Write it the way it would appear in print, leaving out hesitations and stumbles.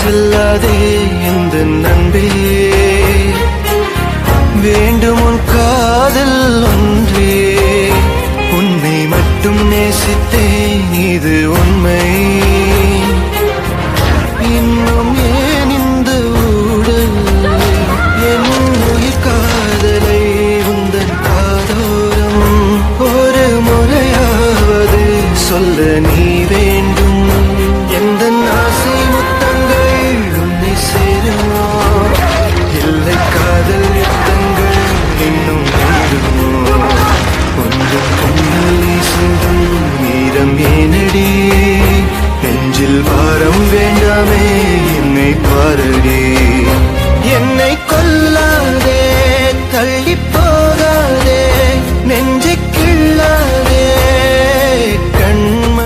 செல்லாதே இந்த நண்பே, வேண்டும் உன் காதல் ஒன்றே. உன்னை மட்டும் நேசித்தேன், இது உண்மை. இன்னும் ஏன் இந்த ஊடல் என் உயிர் காதலை உந்தன் காதோரம் ஒரு முறையாவது சொல்ல நீ வேண்டும். எந்த ஆசை முத்தங்கள் உன்னை சேருமோ, இல்லை காதல் யுத்தங்கள் இன்னும் நேருமோ. கொஞ்சம் கண்ணல் சிந்தும் நீரம் ஏனடி, நெஞ்சில் பாரம் வேண்டாமே என்னை பாரடி.